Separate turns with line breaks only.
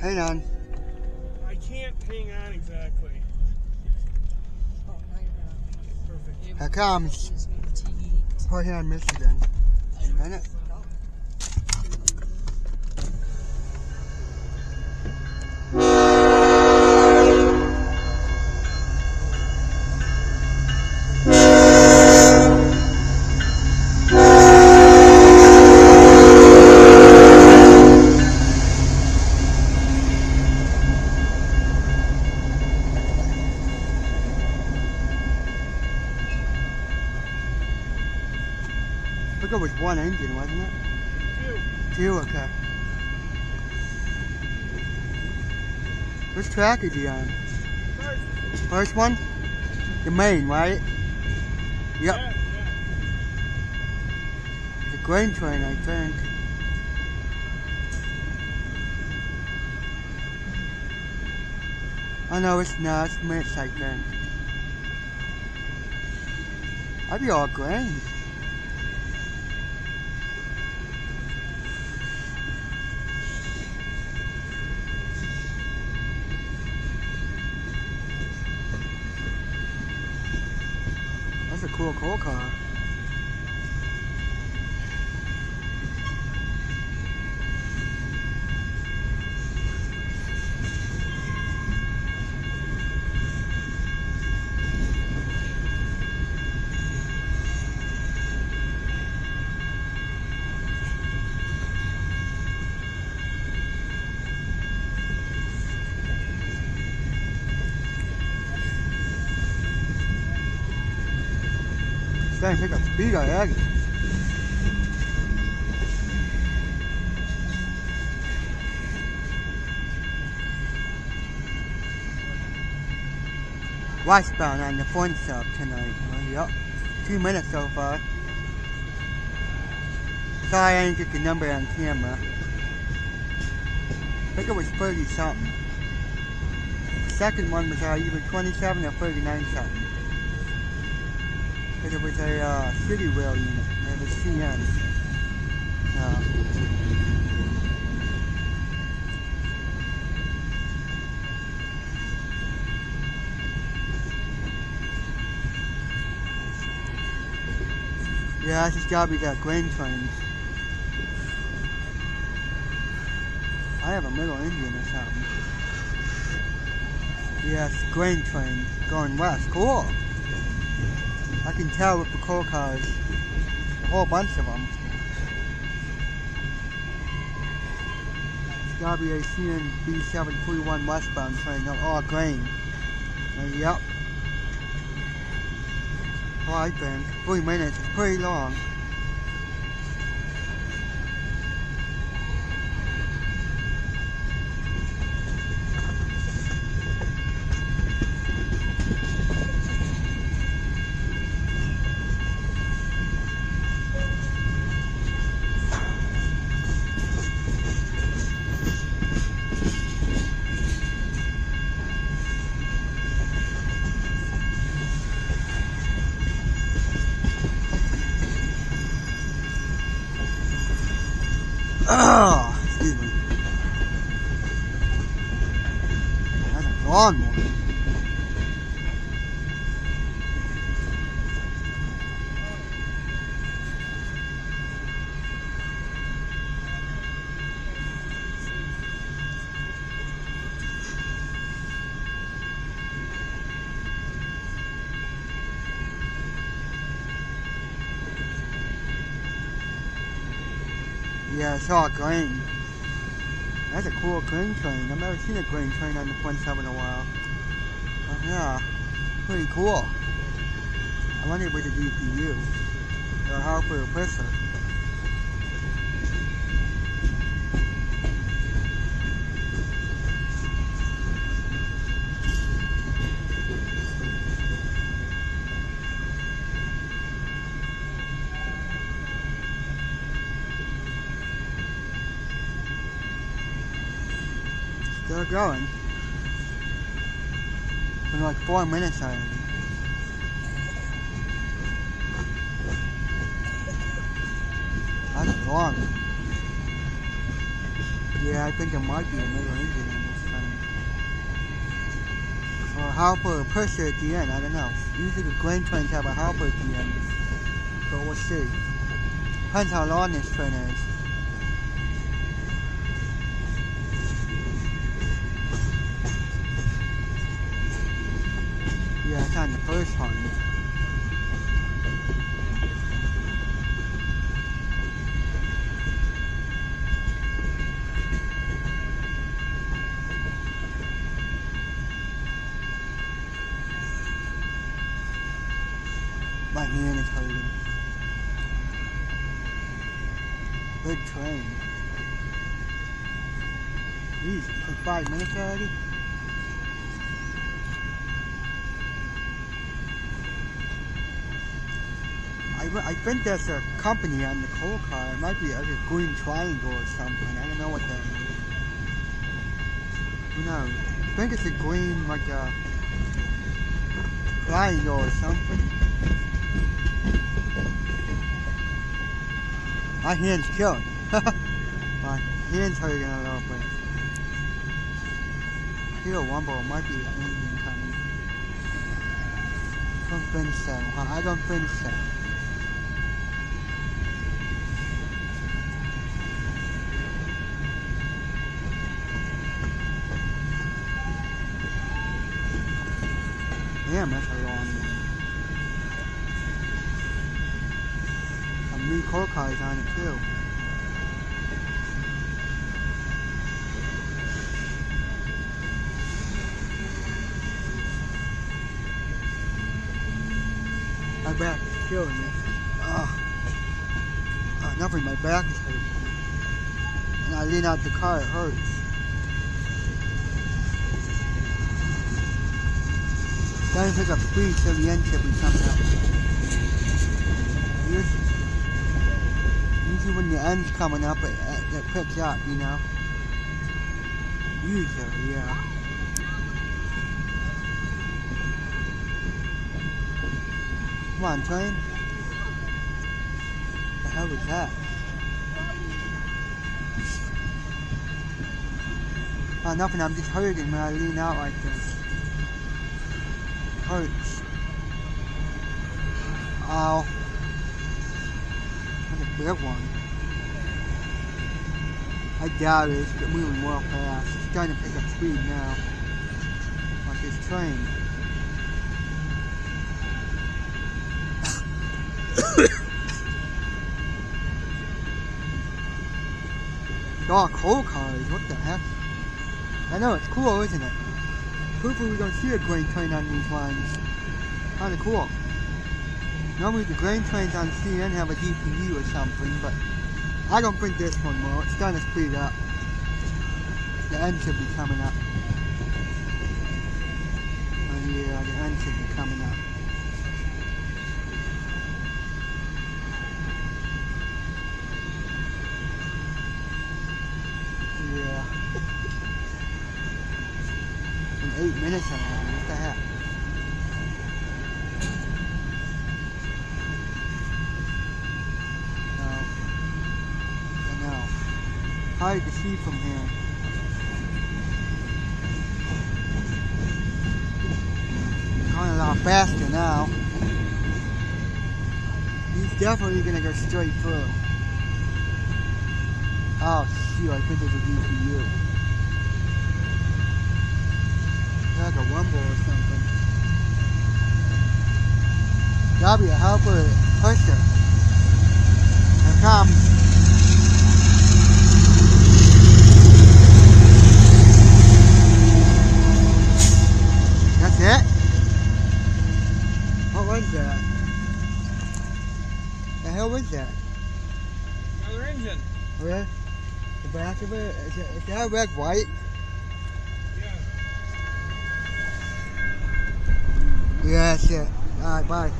Hang on.
I can't hang on exactly.
Oh, now you're on.
Perfect.
Here comes.
Gives me fatigued.
Right here in Michigan. Ain't it? I think it was one engine, wasn't it? Two, okay. Which track is he on? First one? The main, right? Yep.
Yeah.
The grain train, I think. Oh no, it's not. It's mixed, I think. I'd be all grain. That's a cool car. Trying to pick up speed on Aggie. Westbound on the front stop tonight. Yep. 2 minutes so far. Sorry I didn't get the number on camera. I think it was 30 something. The second one was either 27 or 39 something. Because it was a city rail unit. It was CN. Yeah, it's just gotta be that grain train. I have a middle engine or something. Yes, grain train going west. Cool. I can tell with the coal cars, a whole bunch of them. It's gotta be a CN B731 westbound train, all grain. Yep. Oh, I think 3 minutes is pretty long. Excuse me. That's a lawnmower. Yeah, it's all grain. That's a cool grain train. I've never seen a grain train on the 27 in a while. Oh, yeah, pretty cool. I wonder if it's a DPU or how for a pisser. Still going. Been like 4 minutes already. That's long. Yeah, I think there might be another engine on this thing. Or a hopper pressure at the end, I don't know. Usually the grain trains have a hopper at the end. So we'll see. Depends how long this train is. Yeah, it's on the first one. My hand is hurting. Good train. Jeez, it's like 5 minutes already? I think there's a company on the coal car. It might be like a green triangle or something. I don't know what that is. Who knows? I think it's a green, like a triangle or something. My hand's killing. My hand's hurting a little bit. I hear a rumble. It might be an engine coming. I don't think so. I don't think so. Damn, that's a long one. Some new coal cars on it too. My back is killing me. Nothing, my back is hurting. And I lean out the car, it hurts. Trying to pick up speed so the end should be coming up. Usually when the end's coming up, it picks up, you know. Usually, yeah. Come on, train. What the hell was that? Oh, nothing, I'm just hurting when I lean out like this. Hurts. Ow. That's a big one. I doubt it. It's moving well fast. It's starting to pick up speed now. Like this train. Oh, coal cars. What the heck? I know, it's cool, isn't it? Hopefully we don't see a grain train on these lines. Kinda cool. Normally the grain trains on CN have a DPU or something, but I don't think this one will. It's starting to speed up. The end should be coming up. Oh yeah, the end should be coming up. Yeah. 8 minutes already, what the heck? No. I know. Hard to see from here. Going a lot faster now. He's definitely gonna go straight through. Oh shoot, I think there's a DPU. Like a rumble or something. Gotta be a helper pusher. Here it comes. That's it? What was that? The hell was that?
Another engine.
Really? The back of it? Is that red white?
Yeah.
Yeah, that's it. Alright, bye.